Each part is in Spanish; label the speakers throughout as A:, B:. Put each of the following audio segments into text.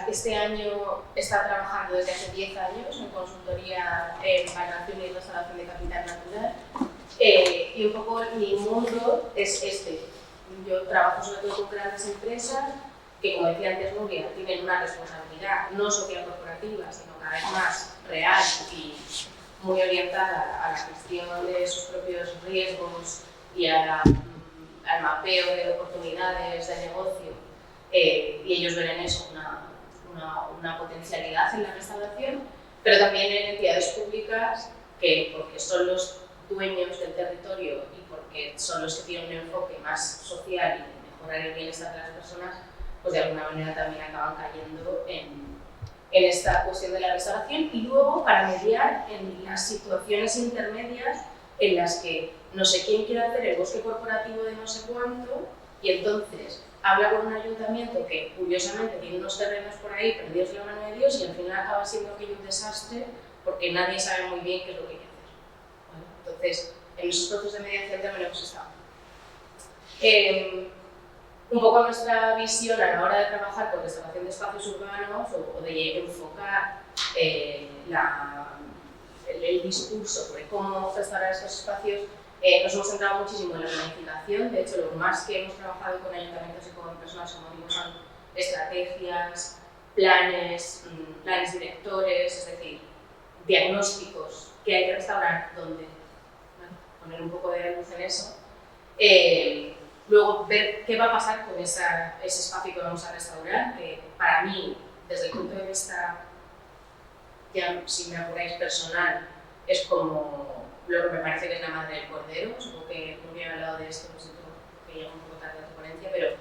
A: este año está trabajando desde hace 10 años en consultoría en valoración y restauración de capital natural. Y un poco mi mundo es este. Yo trabajo sobre todo con grandes empresas que, como decía antes Nuria, tienen una responsabilidad no social corporativa, sino cada vez más real y muy orientada a la gestión de sus propios riesgos y al mapeo de oportunidades de negocio, y ellos ven en eso una potencialidad en la restauración, pero también en entidades públicas que, porque son los dueños del territorio y porque son los que tienen un enfoque más social y de mejorar el bienestar de las personas, pues de alguna manera también acaban cayendo en esta cuestión de la restauración, y luego para mediar en las situaciones intermedias en las que no sé quién quiere hacer el bosque corporativo de no sé cuánto y entonces habla con un ayuntamiento que curiosamente tiene unos terrenos por ahí perdidos en la mano de Dios y al final acaba siendo aquello un desastre porque nadie sabe muy bien qué es lo que hay que hacer. ¿Vale? Entonces, en esos procesos de mediación también hemos estado. Un poco nuestra visión a la hora de trabajar con restauración de espacios urbanos o de enfocar el discurso sobre cómo restaurar estos espacios, nos hemos centrado muchísimo en la planificación. De hecho, lo más que hemos trabajado con ayuntamientos y con personas como digo son estrategias, planes directores, es decir, diagnósticos que hay que restaurar dónde. ¿Vale? Poner un poco de luz en eso. Luego, ver qué va a pasar con ese espacio que vamos a restaurar, que para mí, desde el punto de vista, ya si me apuráis personal, es como lo que me parece que es la madre del cordero. Supongo que no había hablado de esto, pues, porque llega un poco tarde a tu ponencia, pero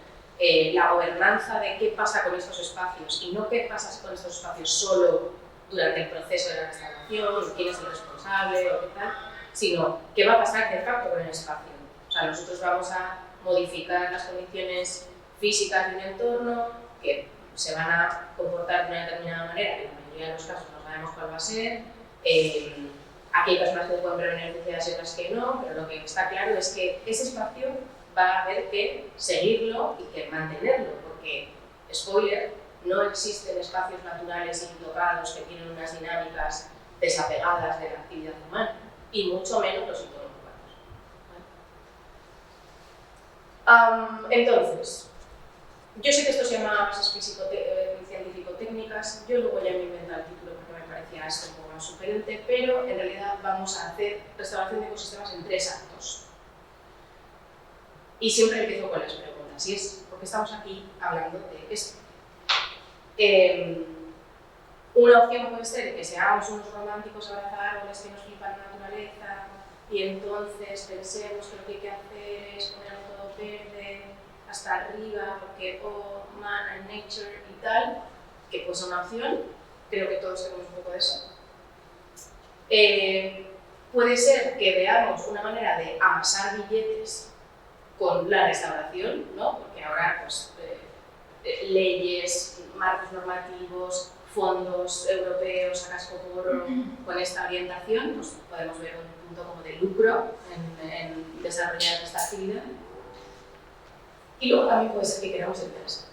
A: la gobernanza de qué pasa con estos espacios y no qué pasa con estos espacios solo durante el proceso de la restauración, quién es el responsable o qué tal, sino qué va a pasar de facto con el espacio. O sea, nosotros vamos a modificar las condiciones físicas de un entorno que se van a comportar de una determinada manera, que en la mayoría de los casos no sabemos cuál va a ser. Aquí hay personas que pueden ver beneficiadas y otras que no, pero lo que está claro es que ese espacio va a haber que seguirlo y que mantenerlo, porque, spoiler, no existen espacios naturales intocados que tienen unas dinámicas desapegadas de la actividad humana, y mucho menos los entornos urbanos. Entonces, yo sé que esto se llama bases científico-técnicas, yo luego ya me inventé el título porque me parecía esto un poco más sugerente, pero en realidad vamos a hacer restauración de ecosistemas en 3 actos. Y siempre empiezo con las preguntas, y es porque estamos aquí hablando de esto. Una opción puede ser que seamos unos románticos abrazar árboles que nos flipan la naturaleza y entonces pensemos que lo que hay que hacer es ponerlo todo verde hasta arriba porque man and nature y tal, que pues es una opción. Creo que todos tenemos un poco de eso. Puede ser que veamos una manera de amasar billetes con la restauración, ¿no? Porque ahora pues, leyes, marcos normativos, fondos europeos a cascoporro con esta orientación, pues podemos ver un punto como de lucro en desarrollar esta actividad. Y luego también puede ser que queramos empresa.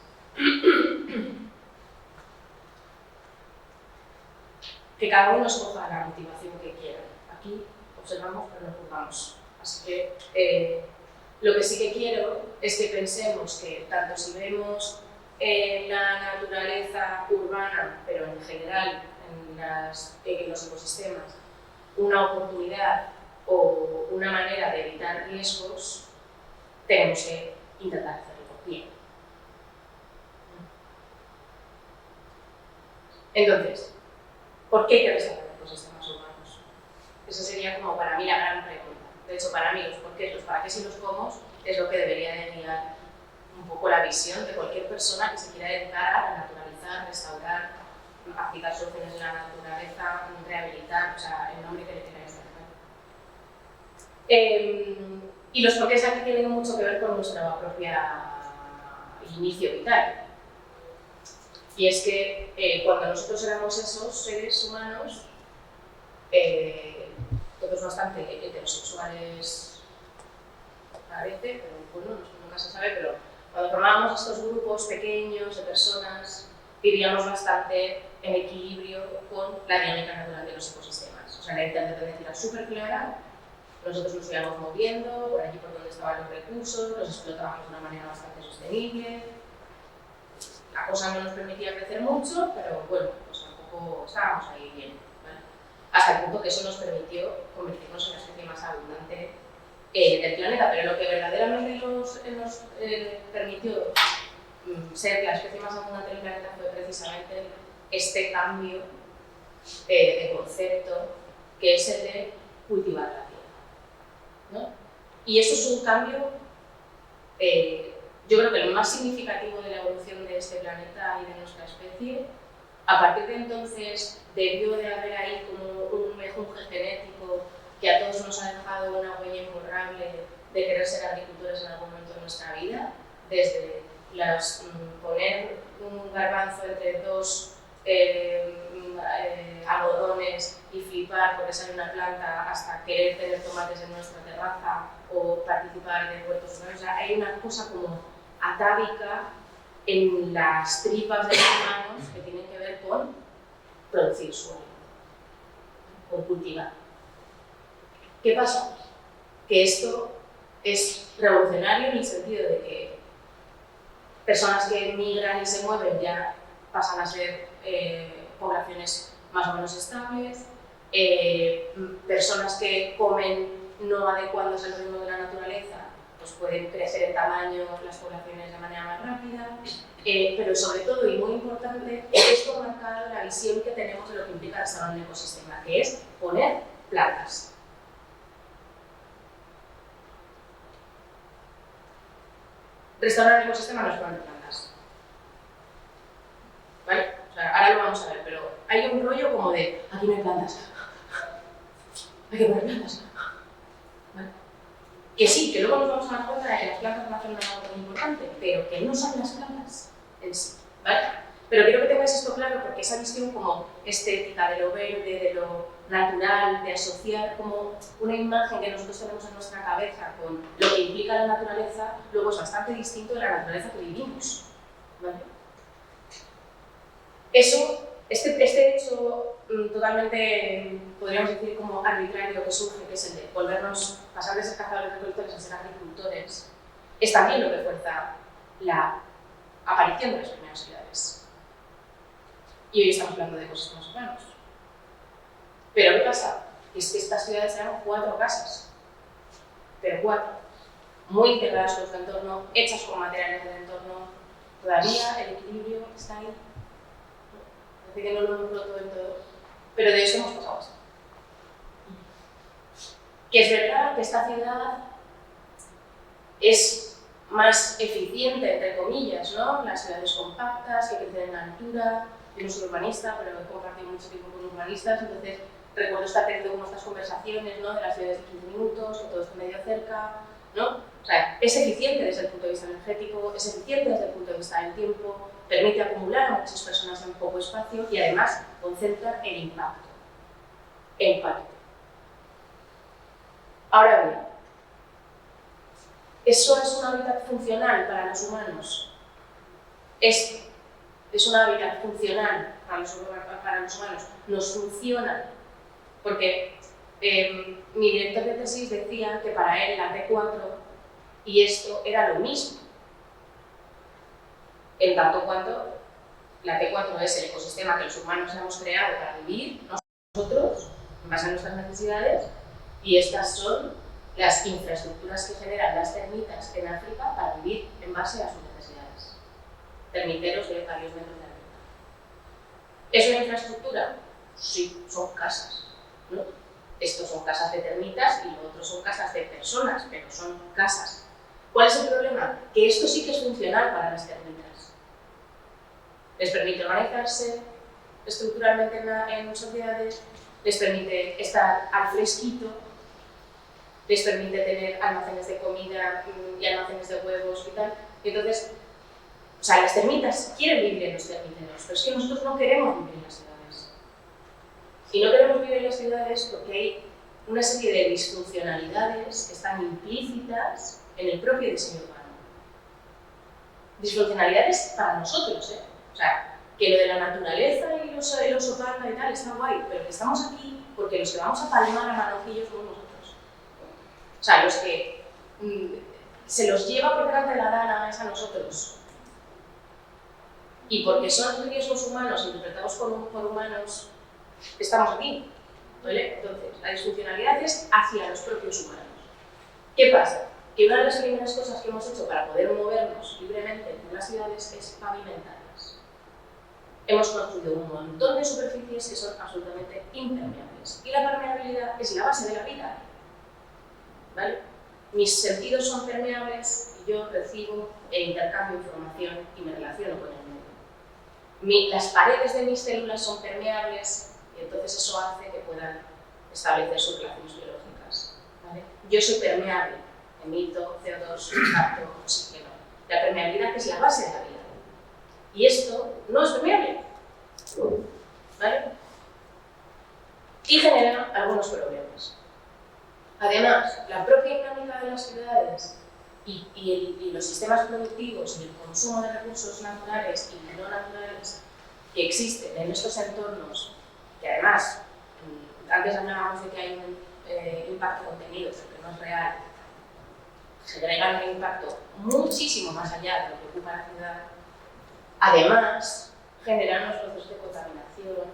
A: Que cada uno escoja la motivación que quiera. Aquí observamos pero no juzgamos. Así que lo que sí que quiero es que pensemos que tanto si vemos en la naturaleza urbana, pero en general en los ecosistemas, una oportunidad o una manera de evitar riesgos, tenemos que intentar hacerlo bien. Entonces, ¿por qué hay que restaurar los ecosistemas urbanos? Esa sería como para mí la gran pregunta. De hecho, para mí los porqués, los para qué y los cómo es lo que debería de guiar un poco la visión de cualquier persona que se quiera dedicar a naturalizar, restaurar, aplicar soluciones de la naturaleza, rehabilitar, o sea, el nombre que le queráis dar. Y los porqués aquí tienen mucho que ver con nuestra propia inicio vital. Y es que cuando nosotros éramos esos seres humanos, todos bastante heterosexuales parece, pero bueno, nunca se sabe, pero cuando formábamos estos grupos pequeños de personas vivíamos bastante en equilibrio con la dinámica natural de los ecosistemas. O sea, la interdependencia era súper clara, nosotros nos íbamos moviendo por allí por donde estaban los recursos, los explotábamos de una manera bastante sostenible. La cosa no nos permitía crecer mucho, pero bueno, pues tampoco estábamos ahí bien, ¿vale? Hasta el punto que eso nos permitió convertirnos en la especie más abundante del planeta, pero lo que verdaderamente nos permitió ser la especie más abundante del planeta fue precisamente este cambio de concepto, que es el de cultivar la tierra, ¿no? Y eso es un cambio, yo creo que el más significativo de la evolución de este planeta y de nuestra especie. A partir de entonces debió de haber ahí como un mejunje genético que a todos nos ha dejado una huella imborrable de querer ser agricultores en algún momento de nuestra vida, desde poner un garbanzo entre dos algodones y flipar porque sale una planta, hasta querer tener tomates en nuestra terraza o participar de huertos urbanos. O sea, hay una cosa como atávica en las tripas de los humanos que tienen que ver con producir suelo, con cultivar. ¿Qué pasa? Que esto es revolucionario en el sentido de que personas que migran y se mueven ya pasan a ser poblaciones más o menos estables, personas que comen no adecuadas al ritmo de la naturaleza, pues pueden crecer en tamaño las poblaciones de manera más rápida, pero sobre todo, y muy importante, esto ha marcado la visión que tenemos de lo que implica restaurar un ecosistema, que es poner plantas. Restaurar el ecosistema no es poner plantas, ¿vale? O sea, ahora lo vamos a ver, pero hay un rollo como de aquí no hay plantas, hay que poner plantas, ¿vale? Que sí, que luego nos vamos a dar cuenta de que las plantas van a hacer una labor muy importante, pero que no son las plantas en sí, ¿vale? Pero quiero que tengáis esto claro porque esa visión como estética de lo verde, de lo natural, de asociar como una imagen que nosotros tenemos en nuestra cabeza con lo que implica la naturaleza, luego es bastante distinto de la naturaleza que vivimos, ¿vale? Eso, este hecho totalmente, podríamos decir, como arbitrario que surge, que es el de pasar de ser cazadores recolectores a ser agricultores, es también lo que fuerza la aparición de las primeras ciudades. Y hoy estamos hablando de ecosistemas urbanos. Pero ¿qué pasa? Es que estas ciudades eran 4 casas, pero 4, muy integradas con su entorno, hechas con materiales del entorno. Todavía el equilibrio está ahí. Parece que no lo hemos roto del todo, pero de eso hemos pasado así. Que es verdad que esta ciudad es más eficiente, entre comillas, ¿no? Las ciudades compactas, que crecen en altura. Yo no soy urbanista, pero he compartido mucho tiempo con urbanistas, entonces recuerdo estar teniendo como estas conversaciones, ¿no? De las ciudades de 15 minutos, que todo está medio cerca, ¿no? O sea, es eficiente desde el punto de vista energético, es eficiente desde el punto de vista del tiempo, permite acumular a muchas personas en poco espacio y además concentra el impacto en parte. Ahora bien, ¿eso es un hábitat funcional para los humanos? Esto es un hábitat funcional para los humanos, nos funciona, porque mi director de tesis decía que para él la T4 y esto era lo mismo, en tanto cuanto la T4 es el ecosistema que los humanos hemos creado para vivir nosotros, en base a nuestras necesidades, y estas son las infraestructuras que generan las termitas en África para vivir en base a sus necesidades. Termiteros de varios metros de altura. ¿Es una infraestructura? Sí, son casas, ¿no? Estos son casas de termitas y lo otro son casas de personas, pero son casas. ¿Cuál es el problema? Que esto sí que es funcional para las termitas. Les permite organizarse estructuralmente en sociedades, les permite estar al fresquito, les permite tener almacenes de comida y almacenes de huevos y tal. Y entonces, o sea, las termitas quieren vivir en los termiteros, pero es que nosotros no queremos vivir en las ciudades. Y no queremos vivir en las ciudades porque hay una serie de disfuncionalidades que están implícitas en el propio diseño urbano. Disfuncionalidades para nosotros, ¿eh? O sea, que lo de la naturaleza y el oso panda y tal está guay, pero que estamos aquí porque los que vamos a palmar a manojillos somos nosotros. O sea, los que se los lleva por delante de la dana es a nosotros. Y porque son riesgos humanos interpretados por humanos, estamos aquí. ¿Vale? Entonces, la disfuncionalidad es hacia los propios humanos. ¿Qué pasa? Que una de las primeras cosas que hemos hecho para poder movernos libremente en las ciudades es pavimentarlas. Hemos construido un montón de superficies que son absolutamente impermeables. Y la permeabilidad es la base de la vida. ¿Vale? Mis sentidos son permeables y yo recibo e intercambio información y me relaciono con el medio. Las paredes de mis células son permeables y entonces eso hace que puedan establecer sus relaciones biológicas. ¿Vale? Yo soy permeable, emito CO2, capto oxígeno. La permeabilidad es la base de la vida. Y esto no es permeable. ¿Vale? Y genera algunos problemas. Además, la propia dinámica de las ciudades y los sistemas productivos y el consumo de recursos naturales y no naturales que existen en estos entornos, que además, antes hablábamos de que hay un impacto contenido, pero que no es real, generan un impacto muchísimo más allá de lo que ocupa la ciudad. Además, generan los procesos de contaminación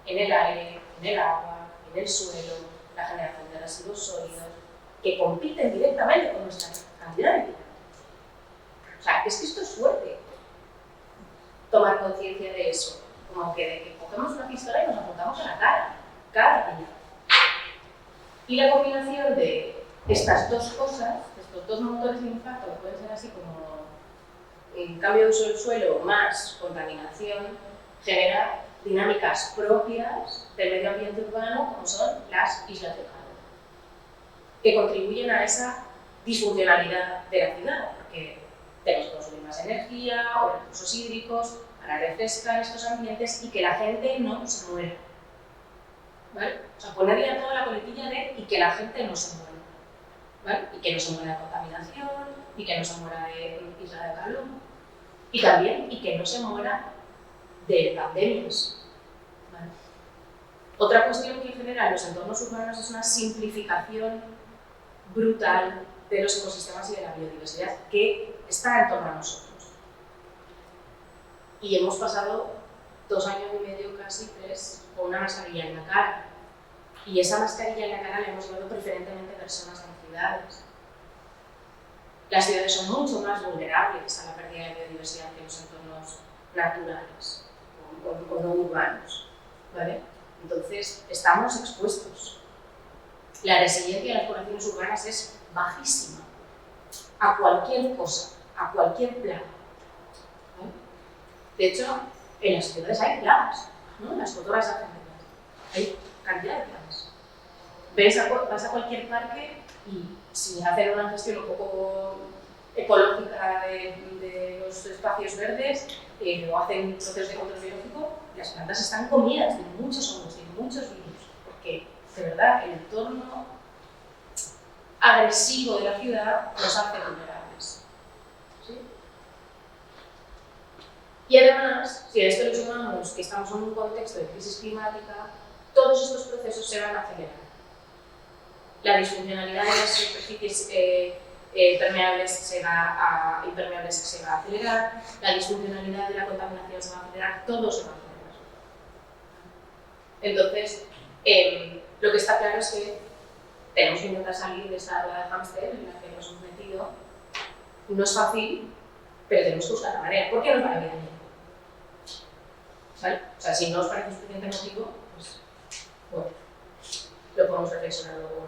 A: en el aire, en el agua, en el suelo, la generación de residuos sólidos, que compiten directamente con nuestra calidad de vida. O sea, es que esto es fuerte. Tomar conciencia de eso, como que de que cogemos una pistola y nos apuntamos a la cara, cada día. Y la combinación de estas dos cosas, estos dos motores de impacto, que pueden ser así como el cambio de uso del suelo más contaminación, genera dinámicas propias del medio ambiente urbano, como son las islas de calor, que contribuyen a esa disfuncionalidad de la ciudad, porque tenemos que consumir más energía o recursos hídricos para refrescar estos ambientes y que la gente no se muera. ¿Vale? O sea, ponerle a toda la coletilla de y que la gente no se muera. ¿Vale? Y que no se muera de contaminación, y que no se muera de isla de calor, y también y que no se muera de pandemias. ¿Vale? Otra cuestión que genera los entornos urbanos es una simplificación brutal de los ecosistemas y de la biodiversidad que está en torno a nosotros. Y hemos pasado 2 años y medio, casi 3, con una mascarilla en la cara. Y esa mascarilla en la cara la hemos llevado preferentemente personas en ciudades. Las ciudades son mucho más vulnerables a la pérdida de biodiversidad que los entornos naturales o no urbanos. ¿Vale? Entonces, estamos expuestos. La resiliencia de las poblaciones urbanas es bajísima a cualquier cosa, a cualquier plaga. ¿Vale? De hecho, en las ciudades hay plagas, ¿no? Las cotorras argentinas. Hay cantidad de plagas. Vas a cualquier parque y si hacen una gestión un poco ecológica de los espacios verdes o hacen procesos de control biológico, las plantas están comidas de muchos hongos, de muchos virus, porque de verdad el entorno agresivo de la ciudad nos hace vulnerables. ¿Sí? Y además, si a esto le sumamos que estamos en un contexto de crisis climática, todos estos procesos se van a acelerar. La disfuncionalidad de las superficies impermeables se va a acelerar, la disfuncionalidad de la contaminación se va a acelerar, todo se va a acelerar. Entonces, lo que está claro es que tenemos que intentar salir de esta rueda de hámster en la que nos hemos metido. No es fácil, pero tenemos que buscar la manera. ¿Por qué nos va la vida bien? ¿Vale? O sea, si no os parece suficiente motivo, pues bueno, lo podemos reflexionar luego.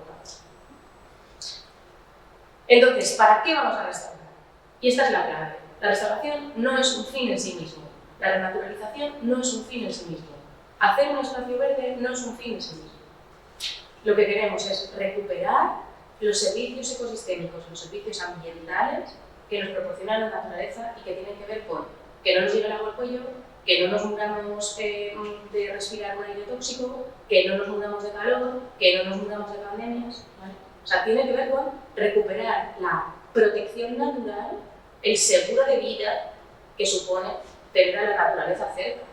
A: Entonces, ¿para qué vamos a restaurar? Y esta es la clave. La restauración no es un fin en sí mismo. La renaturalización no es un fin en sí mismo. Hacer un espacio verde no es un fin en sí mismo. Lo que queremos es recuperar los servicios ecosistémicos, los servicios ambientales que nos proporciona la naturaleza y que tienen que ver con que no nos llegue el agua al cuello, que no nos muramos de respirar un aire tóxico, que no nos muramos de calor, que no nos muramos de pandemias. ¿Vale? O sea, tiene que ver con recuperar la protección natural, el seguro de vida que supone tener a la naturaleza cerca.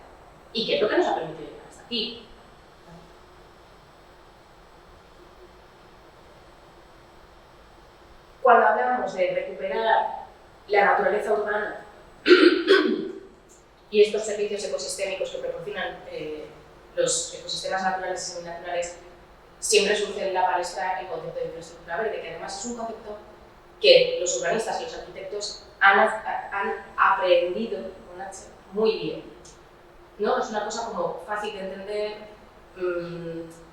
A: y que es lo que nos ha permitido llegar hasta aquí. Cuando hablamos de recuperar la naturaleza urbana y estos servicios ecosistémicos que proporcionan los ecosistemas naturales y seminaturales, siempre surge en la palestra el concepto de infraestructura verde, que además es un concepto que los urbanistas y los arquitectos han aprendido muy bien. ¿No? Es una cosa como fácil de entender,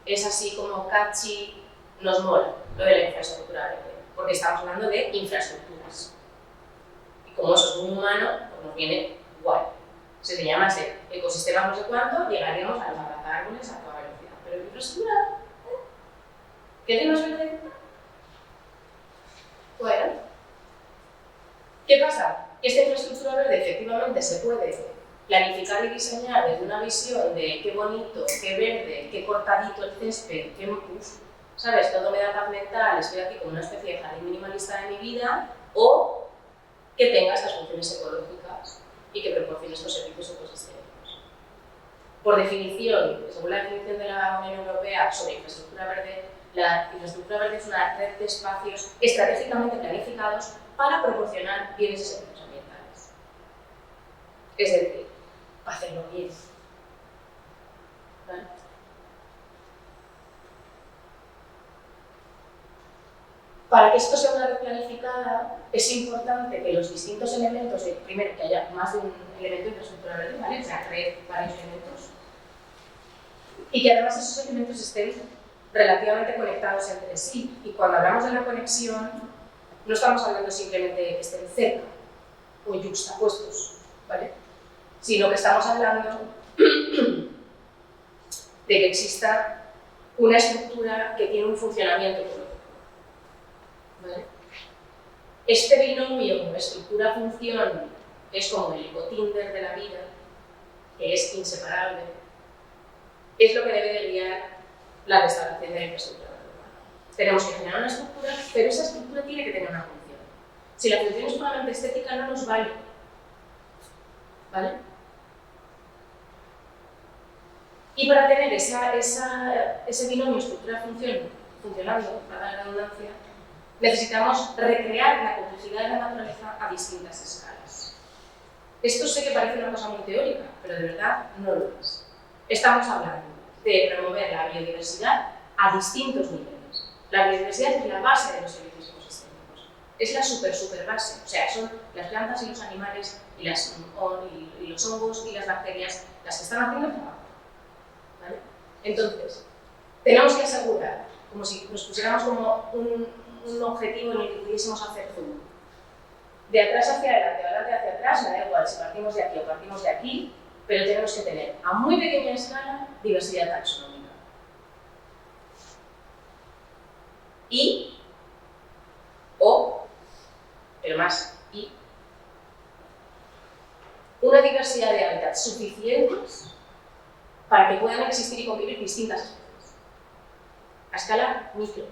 A: es así como catchy, nos mola lo de la infraestructura verde, porque estamos hablando de infraestructuras. Y como eso es muy humano, pues nos viene guay. Si se llamase ecosistemas no sé cuánto, llegaríamos a los árboles a toda velocidad. Pero infraestructura, ¿qué tiene más verde? Bueno, ¿qué pasa? Que esta infraestructura verde efectivamente se puede planificar y diseñar desde una visión de qué bonito, qué verde, qué cortadito el césped, qué, ¿sabes? Todo me da paz mental, estoy aquí como una especie de jardín minimalista de mi vida, o que tenga estas funciones ecológicas y que proporcione estos servicios ecosistémicos. Por definición, según la definición de la Unión Europea sobre infraestructura verde, la infraestructura verde es una red de espacios estratégicamente planificados para proporcionar bienes y servicios ambientales. Es decir, para hacerlo bien. ¿Vale? Para que esto sea una red planificada, es importante que los distintos elementos, primero que haya más de un elemento de infraestructura verde, ¿vale? O sea, red, varios elementos, y que además esos elementos estén relativamente conectados entre sí. Y cuando hablamos de la conexión, no estamos hablando simplemente de que estén cerca o yuxtapuestos, ¿vale? Sino que estamos hablando de que exista una estructura que tiene un funcionamiento ecológico, ¿vale? Este binomio estructura-función es como el ecotinder de la vida, que es inseparable, es lo que debe de guiar la restauración de la infraestructura urbana. Tenemos que generar una estructura, pero esa estructura tiene que tener una función. Si la función es puramente estética, no nos vale, ¿vale? Y para tener ese binomio estructura-función funcionando, para la redundancia, necesitamos recrear la complejidad de la naturaleza a distintas escalas. Esto sé que parece una cosa muy teórica, pero de verdad no lo es. Estamos hablando de promover la biodiversidad a distintos niveles. La biodiversidad es la base de los servicios ecosistémicos. Es la super base. O sea, son las plantas y los animales y los hongos y las bacterias las que están haciendo el trabajo. ¿Vale? Entonces, tenemos que asegurar, como si nos pusiéramos como un objetivo en el que pudiésemos hacer zoom. De atrás hacia adelante, de adelante hacia atrás, me da igual si partimos de aquí o partimos de aquí, pero tenemos que tener a muy pequeña escala diversidad taxonómica. Pero más, una diversidad de hábitats suficientes para que puedan existir y convivir distintas especies. A escala micro.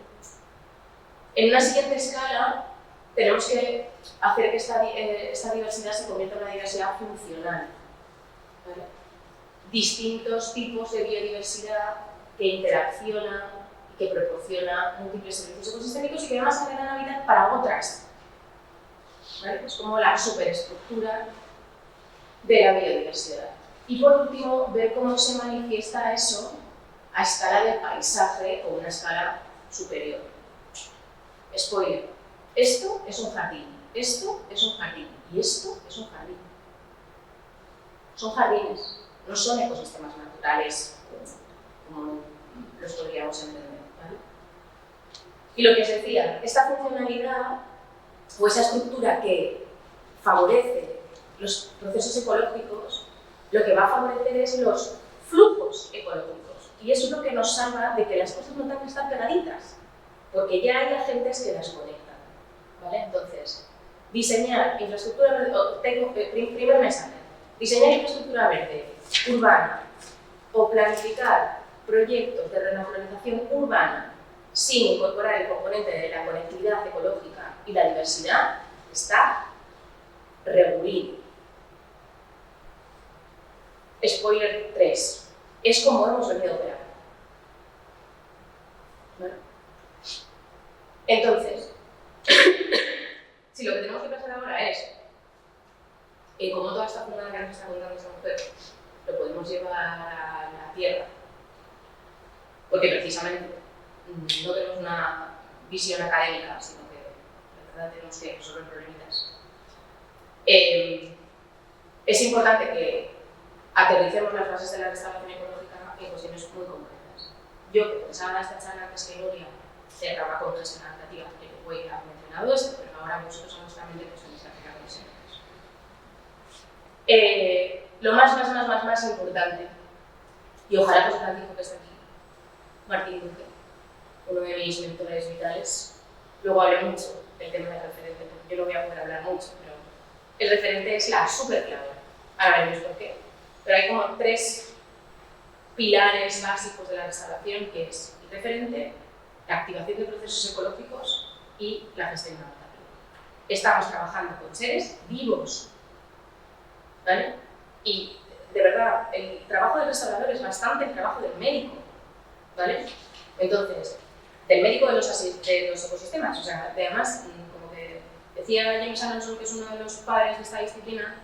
A: En una siguiente escala, tenemos que hacer que esta diversidad se convierta en una diversidad funcional. ¿Vale? Distintos tipos de biodiversidad que interaccionan y que proporcionan múltiples servicios ecosistémicos y que además generan hábitat para otras. ¿Vale? Es como la superestructura de la biodiversidad. Y por último, ver cómo se manifiesta eso a escala de paisaje o una escala superior. Spoiler, esto es un jardín, esto es un jardín y esto es un jardín. Son jardines, no son ecosistemas naturales como los podríamos entender, ¿vale? Y lo que os decía, esta funcionalidad o esa estructura que favorece los procesos ecológicos, lo que va a favorecer es los flujos ecológicos. Y eso es lo que nos salva de que las cosas no tengan que estar pegaditas, porque ya hay agentes que las conectan, ¿vale? Entonces, diseñar infraestructura verde, primer mensaje, diseñar infraestructura verde urbana o planificar proyectos de renaturalización urbana sin incorporar el componente de la conectividad ecológica y la diversidad está regulín. spoiler 3, es como hemos venido a operar. ¿Vale? Entonces, si lo que tenemos que pensar ahora es cómo toda esta fórmula que nos está contando esta mujer lo podemos llevar a la Tierra, porque precisamente no tenemos una visión académica, sino que de verdad tenemos que resolver problemitas. Es importante que aterricemos las bases de la restauración ecológica en cuestiones muy concretas. Yo, que pensaba en esta charla antes que Gloria, cerraba con gestión adaptativa, que voy a mencionado esto, pero ahora vosotros honestamente pues tenéis que aplicar con ejemplos. Lo más importante, y ojalá pues Francisco que está aquí, Martín Duque, uno de mis mentores vitales, luego hablé mucho del tema del referente, porque yo no voy a poder hablar mucho, pero el referente es la super clave. Ahora veremos por qué. Pero hay como 3 pilares básicos de la restauración, que es el referente, la activación de procesos ecológicos y la gestión adaptativa. Estamos trabajando con seres vivos, ¿vale? Y de verdad, el trabajo del restaurador es bastante el trabajo del médico, ¿vale? Entonces, del médico de los ecosistemas, o sea, además, como que decía James Alonso, que es uno de los padres de esta disciplina,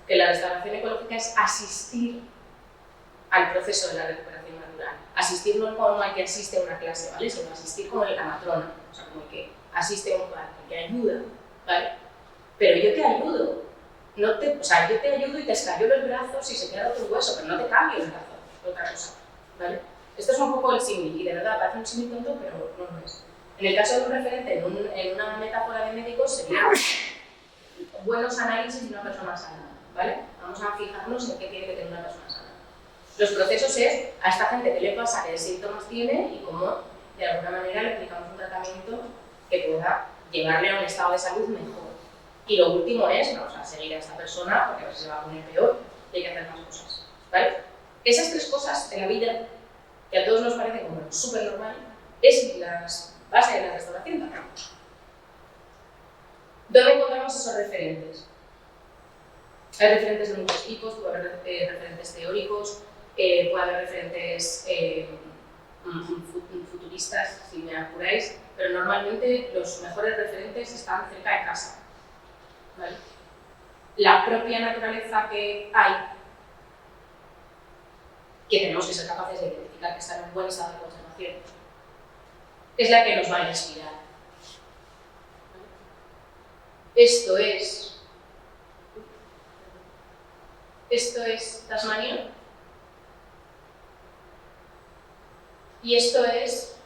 A: que la restauración ecológica es asistir al proceso de la recuperación natural. Asistir no como el que asiste a una clase, ¿vale? Sino asistir como la matrona, o sea, como el que asiste a un padre, el que ayuda, ¿vale? Pero yo te ayudo, o sea, yo te ayudo y te escayolo el brazo si se queda otro hueso, pero no te cambio el brazo, otra cosa, ¿vale? Esto es un poco el símil, y de verdad parece un símil tonto, pero no lo es. En el caso de un referente, en una metáfora de médicos, sería buenos análisis de una persona sana, ¿vale? Vamos a fijarnos en qué tiene que tener una persona sana. Los procesos es a esta gente qué le pasa, qué síntomas tiene y cómo de alguna manera le aplicamos un tratamiento que pueda llevarle a un estado de salud mejor. Y lo último es, vamos a seguir a esta persona porque a veces se va a poner peor y hay que hacer más cosas, ¿vale? Esas 3 cosas en la vida, que a todos nos parece como súper normal, es la base de la restauración también. ¿Dónde encontramos esos referentes? Hay referentes de muchos tipos, puede haber referentes teóricos, puede haber referentes futuristas, si me apuráis, pero normalmente los mejores referentes están cerca de casa, ¿vale? La propia naturaleza que hay, que tenemos que ser capaces de identificar que está en un buen estado de conservación, es la que nos va a inspirar. Esto es Tasmania y esto es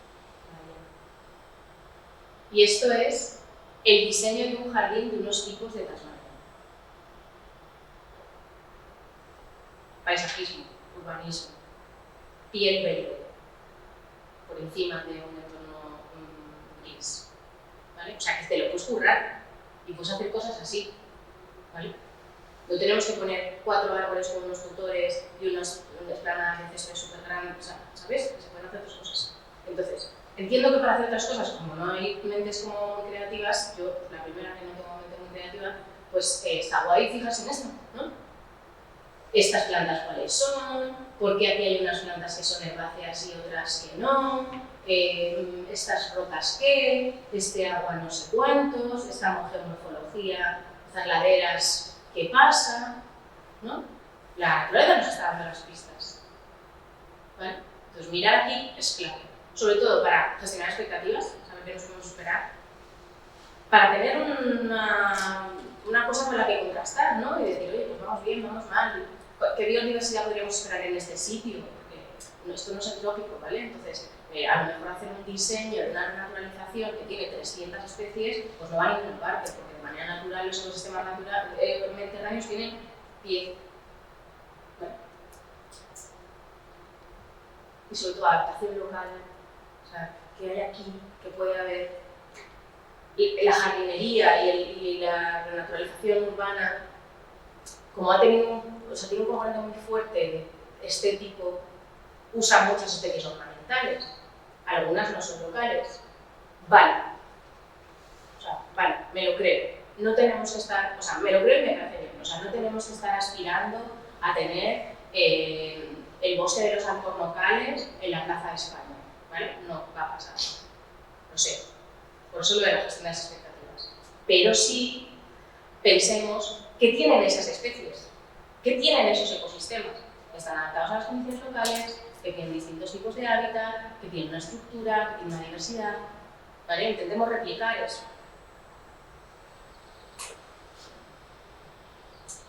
A: el diseño de un jardín de unos tipos de Tasmania. Paisajismo, urbanismo, piel verde, por encima de un entorno gris, ¿vale? O sea, que te lo puedes currar y puedes hacer cosas así, ¿vale? No tenemos que poner 4 árboles con unos tutores y unas planadas de césped súper grandes, o sea, ¿sabes? Que se pueden hacer otras cosas. Entonces, entiendo que para hacer otras cosas, como no hay mentes como muy creativas, yo, la primera que no tengo mente muy creativa, pues está guay fijarse en esto, ¿no? Estas plantas cuáles son, por qué aquí hay unas plantas que son herbáceas y otras que no, estas rocas qué, este agua no sé cuántos, esta geomorfología, estas laderas, qué pasa, ¿no? La naturaleza nos está dando las pistas, ¿vale? Entonces mirar aquí es clave, sobre todo para gestionar expectativas, saber qué nos podemos esperar, para tener una cosa con la que contrastar, ¿no? Y decir, oye, pues vamos bien, vamos mal, ¿qué biodiversidad podríamos esperar en este sitio? Porque esto no es lógico, ¿vale? Entonces, a lo mejor hacer un diseño de una naturalización que tiene 300 especies, pues no va a ninguna parte, porque de manera natural los ecosistemas mediterráneos tienen 10. ¿Vale? Y sobre todo adaptación local, o sea, que hay aquí, que puede haber. Y la jardinería y la renaturalización urbana, como tiene un componente muy fuerte estético, usa muchas especies ornamentales, algunas no son locales. Vale, o sea, vale, me lo creo. No tenemos que estar, o sea, me lo creo y me parece bien, o sea, no tenemos que estar aspirando a tener el bosque de los alcornocales en la Plaza de España, ¿vale? No va a pasar, lo sé. Por eso lo de la gestión de las expectativas. Pero sí pensemos qué tienen esas especies, qué tienen esos ecosistemas, que están adaptados a las condiciones locales, que tienen distintos tipos de hábitat, que tienen una estructura, que tienen una diversidad, ¿vale? Intentemos replicar eso.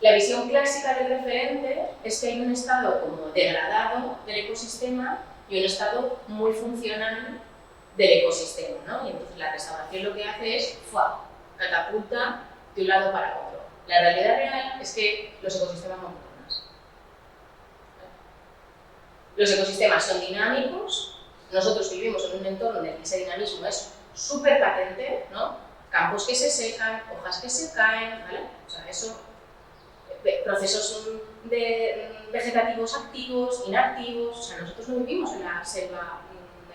A: La visión clásica del referente es que hay un estado como degradado del ecosistema y un estado muy funcional del ecosistema, ¿no? Y entonces la restauración lo que hace es catapulta de un lado para otro. La realidad real es que los ecosistemas no funcionan así. Los ecosistemas son dinámicos, nosotros vivimos en un entorno en el que ese dinamismo es súper patente, ¿no? Campos que se secan, hojas que se caen, ¿vale? O sea, eso, procesos vegetativos activos, inactivos, o sea, nosotros no vivimos en la selva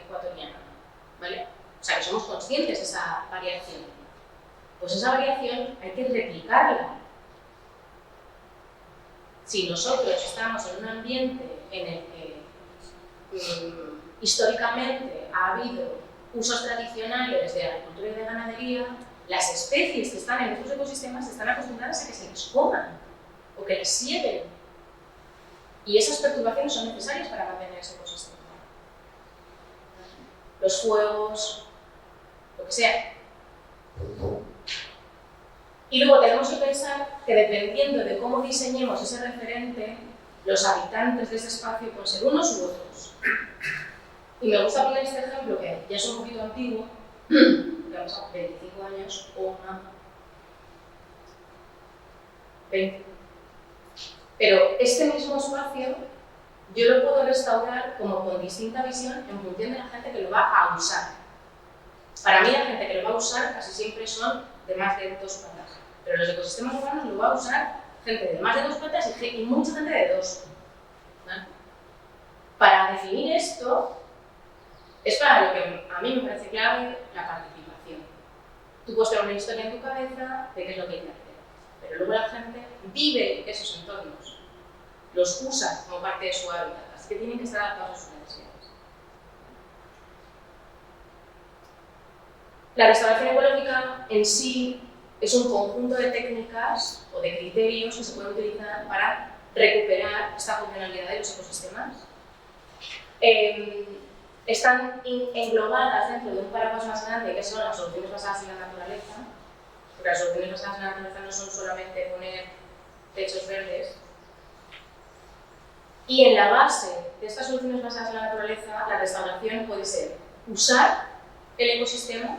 A: ecuatoriana, ¿vale? O sea, que somos conscientes de esa variación. Pues esa variación hay que replicarla. Si nosotros estamos en un ambiente en el que históricamente ha habido usos tradicionales de agricultura y de ganadería, las especies que están en estos ecosistemas están acostumbradas a que se les coman o que les sieguen. Y esas perturbaciones son necesarias para mantener ese ecosistema. Los fuegos, lo que sea. Y luego tenemos que pensar que dependiendo de cómo diseñemos ese referente, los habitantes de ese espacio pueden ser unos u otros. Y me gusta poner este ejemplo, que ya es un poquito antiguo, que han pasado 25 años o más. 20. Pero este mismo espacio yo lo puedo restaurar como con distinta visión en función de la gente que lo va a usar. Para mí la gente que lo va a usar casi siempre son de más de 2 patas. Pero los ecosistemas urbanos lo va a usar gente de más de 2 patas y mucha gente de 2. ¿Vale? Para definir esto, es para lo que a mí me parece clave la participación. Tú puedes tener una historia en tu cabeza de qué es lo que hay que hacer, pero luego la gente vive esos entornos, los usa como parte de su hábitat, así que tienen que estar adaptados a sus necesidades. La restauración ecológica en sí es un conjunto de técnicas o de criterios que se pueden utilizar para recuperar esta funcionalidad de los ecosistemas. Están englobadas dentro de un paraguas más grande que son las soluciones basadas en la naturaleza, porque las soluciones basadas en la naturaleza no son solamente poner techos verdes. Y en la base de estas soluciones basadas en la naturaleza, la restauración puede ser usar el ecosistema,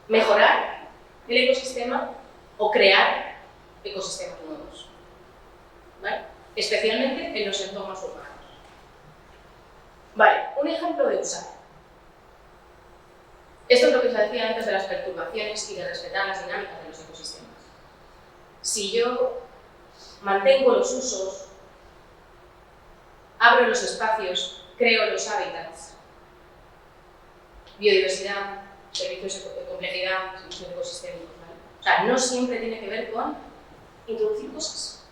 A: mejorar el ecosistema o crear ecosistemas nuevos, ¿vale? Especialmente en los entornos urbanos. Vale, un ejemplo de usar. Esto es lo que se decía antes de las perturbaciones y de respetar las dinámicas de los ecosistemas. Si yo mantengo los usos, abro los espacios, creo los hábitats, biodiversidad, servicios de complejidad, servicios ecosistémicos, ¿vale? O sea, no siempre tiene que ver con introducir cosas,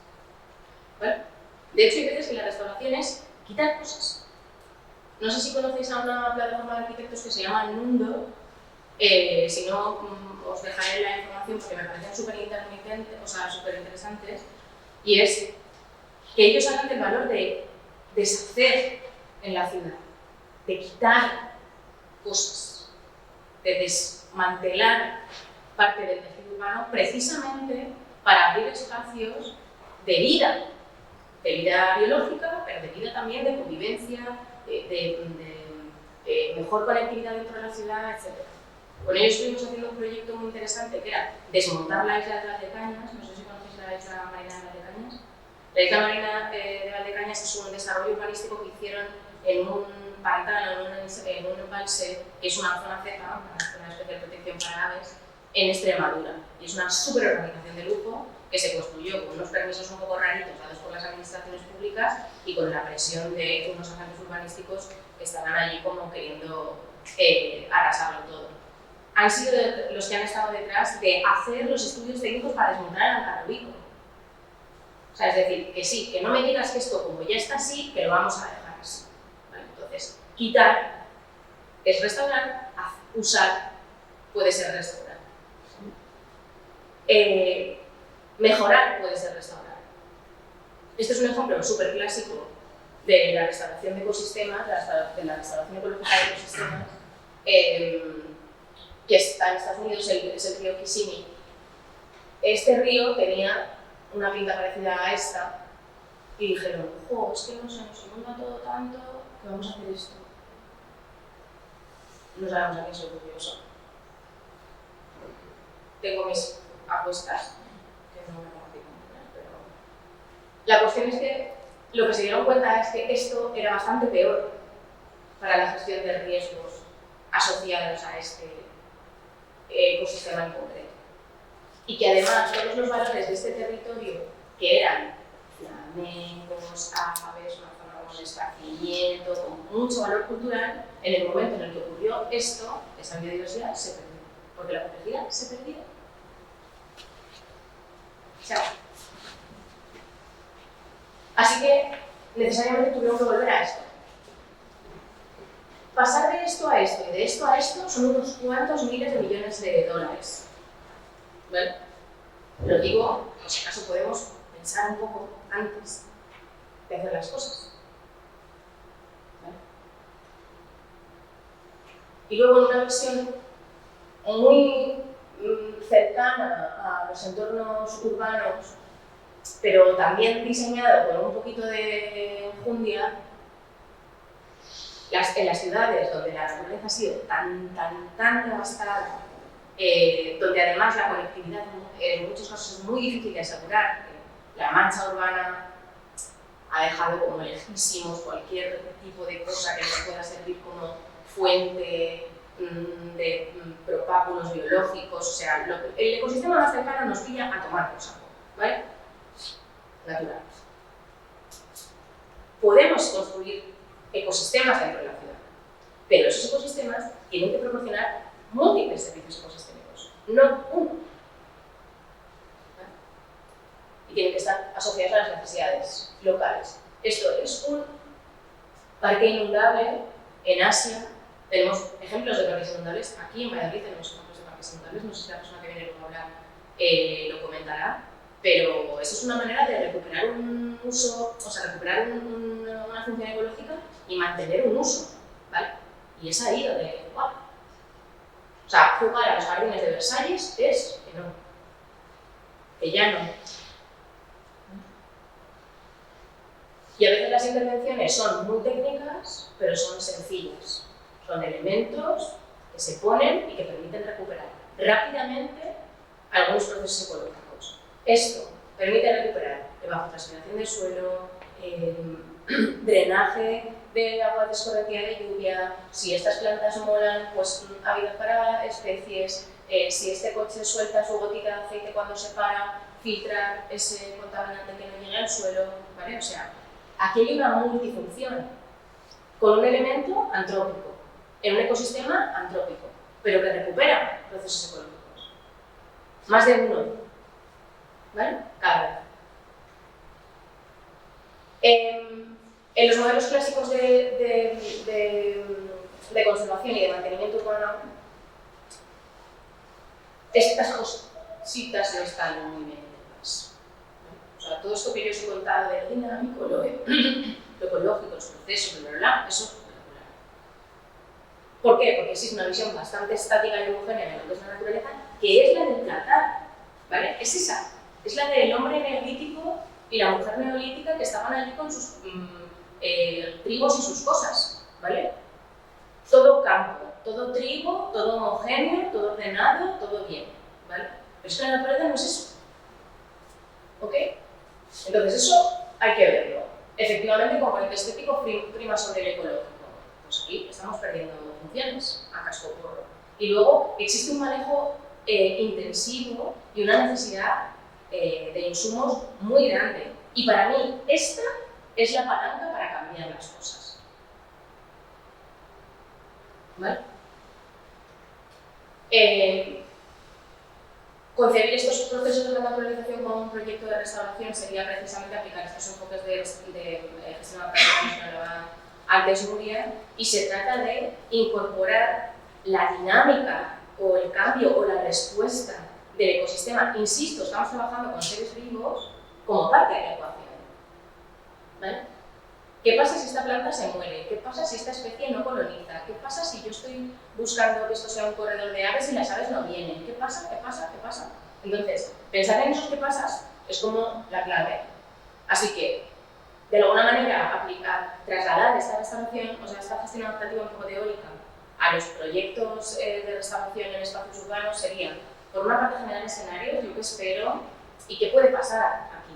A: ¿vale? De hecho, hay veces que la restauración es quitar cosas. No sé si conocéis a una plataforma de arquitectos que se llama Nundo. Si no, os dejaré la información porque me parecen súper interesantes. Y es que ellos hablan del valor de deshacer en la ciudad, de quitar cosas, de desmantelar parte del tejido urbano precisamente para abrir espacios de vida biológica, pero de vida también de convivencia, de mejor conectividad dentro de la ciudad, etc. Con ellos estuvimos haciendo un proyecto muy interesante que era desmontar la isla de Valdecañas. No sé si conocéis la isla marina de Valdecañas. La isla marina de Valdecañas es un desarrollo urbanístico que hicieron en un pantano, en un embalse, que es una zona CEPA, una zona de especial protección para aves, en Extremadura. Y es una superurbanización de lujo que se construyó con unos permisos un poco raritos dados por las administraciones públicas y con la presión de unos agentes urbanísticos que estaban allí como queriendo arrasarlo todo. Han sido los que han estado detrás de hacer los estudios técnicos para desmontar el Algarrobico. O sea, es decir, que sí, que no me digas que esto como ya está así, que lo vamos a dejar así. ¿Vale? Entonces, quitar es restaurar, usar puede ser restaurar. Mejorar puede ser restaurar. Este es un ejemplo súper clásico de la restauración de ecosistemas, de la restauración ecológica de ecosistemas, que está en Estados Unidos, es el río Kissimmee. Este río tenía una pinta parecida a esta y dijeron, jo, es que no se nos inunda todo tanto que vamos a hacer esto. No sabemos a quién se le ocurrió eso. Tengo mis apuestas, que no me conozco, pero... La cuestión es que lo que se dieron cuenta es que esto era bastante peor para la gestión de riesgos asociados a este ecosistema en concreto. Y que además todos los valores de este territorio, que eran flamencos, aves, una zona con esparcimiento, con mucho valor cultural, en el momento en el que ocurrió esto, esa biodiversidad se perdió. Porque la complejidad se perdió. Chao. Así que necesariamente tuvieron que volver a esto. Pasar de esto a esto y de esto a esto son unos cuantos miles de millones de dólares. ¿Vale? Lo digo, por si acaso podemos pensar un poco antes de hacer las cosas. ¿Vale? Y luego en una versión muy cercana a los entornos urbanos, pero también diseñado con un poquito de enjundia, en las ciudades donde la naturaleza ha sido tan devastada, donde además la conectividad en muchos casos es muy difícil de asegurar, la mancha urbana ha dejado como lejísimos cualquier tipo de cosa que nos pueda servir como fuente de propágulos biológicos, o sea, el ecosistema más cercano nos pilla a tomar por saco, ¿vale? Natural. Podemos construir ecosistemas dentro de la ciudad, pero esos ecosistemas tienen que proporcionar múltiples servicios ecosistémicos, no uno. ¿Vale? Y tienen que estar asociados a las necesidades locales. Esto es un parque inundable en Asia. Tenemos ejemplos de parques inundables. Aquí en Valladolid tenemos ejemplos de parques inundables. No sé si la persona que viene luego a hablar lo comentará. Pero eso es una manera de recuperar un uso, o sea, recuperar una función ecológica y mantener un uso, ¿vale? Y es ahí donde hay que jugar. O sea, jugar a los jardines de Versalles es que no, que ya no. Y a veces las intervenciones son muy técnicas, pero son sencillas. Son elementos que se ponen y que permiten recuperar rápidamente algunos procesos ecológicos. Esto permite recuperar evapotranspiración del suelo, drenaje de agua de escorrentía de lluvia. Si estas plantas molan, pues hábitat para especies. Si este coche suelta su gotita de aceite cuando se para, filtrar ese contaminante que no llega al suelo, ¿vale? O sea, aquí hay una multifunción con un elemento antrópico, en un ecosistema antrópico, pero que recupera procesos ecológicos. Más de uno, ¿vale? Cada vez. En los modelos clásicos de conservación y de mantenimiento urbano, estas cositas no están muy bien integradas. O sea, todo esto que yo os he contado de lo dinámico, lo ecológico, los procesos, bla, bla, bla, eso es regular. ¿Por qué? Porque existe una visión bastante estática y homogénea de lo que es la naturaleza, que es la del tratar, ¿vale? Es esa, es la del hombre neolítico y la mujer neolítica que estaban allí con sus trigos y sus cosas, ¿vale? Todo campo, todo trigo, todo homogéneo, todo ordenado, todo bien, ¿vale? Pero es que la naturaleza no es eso, ¿ok? Entonces eso hay que verlo. Efectivamente, el componente estético prima sobre el ecológico. Pues aquí estamos perdiendo funciones a casco porro. Y luego existe un manejo intensivo y una necesidad de insumos muy grande. Y para mí esta es la palanca para cambiar las cosas. ¿Vale? concebir estos procesos de naturalización como un proyecto de restauración sería precisamente aplicar estos enfoques de gestión adaptativa que hablaba antes Nuria, y se trata de incorporar la dinámica o el cambio o la respuesta del ecosistema. Insisto, estamos trabajando con seres vivos como parte de la ecuación. ¿Vale? ¿Qué pasa si esta planta se muere? ¿Qué pasa si esta especie no coloniza? ¿Qué pasa si yo estoy buscando que esto sea un corredor de aves y las aves no vienen? ¿Qué pasa? ¿Qué pasa? ¿Qué pasa? Entonces, pensar en esos qué pasas es como la clave. Así que, de alguna manera, trasladar esta restauración, o sea, esta gestión adaptativa un poco teórica, a los proyectos de restauración en espacios urbanos sería, por una parte, generar escenarios, yo qué espero y qué puede pasar aquí,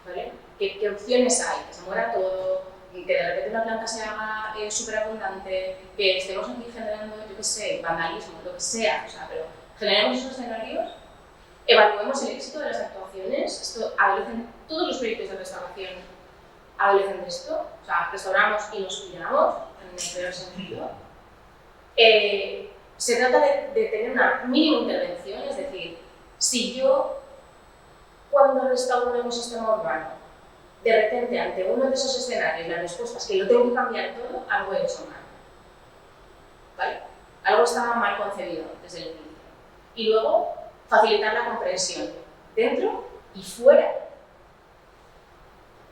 A: ¿vale? ¿Qué opciones hay? Que se muera todo, que de repente una planta se haga súper abundante, que estemos aquí generando, yo qué sé, vandalismo, lo que sea, o sea, pero generemos esos escenarios, evaluemos el éxito de las actuaciones, todos los proyectos de restauración adolecen de esto, o sea, restauramos y nos cuidamos, en el peor sentido. Se trata de tener una mínima intervención, es decir, si yo, cuando restauro un ecosistema urbano, de repente, ante uno de esos escenarios, la respuesta es que lo tengo que cambiar todo, algo he hecho mal. ¿Vale? Algo estaba mal concebido desde el inicio. Y luego, facilitar la comprensión dentro y fuera.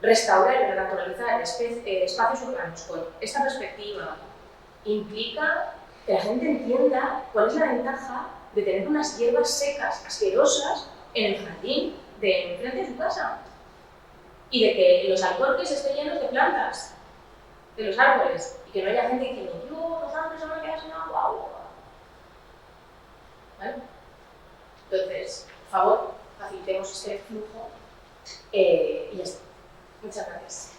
A: Restaurar y renaturalizar espacios urbanos con esta perspectiva implica que la gente entienda cuál es la ventaja de tener unas hierbas secas, asquerosas, en el jardín de enfrente de su casa. Y de que los alcorques estén llenos de plantas, de los árboles, y que no haya gente diciendo, no, los árboles se van a quedar sin agua. ¿Vale? Entonces, por favor, facilitemos este flujo y ya está. Muchas gracias.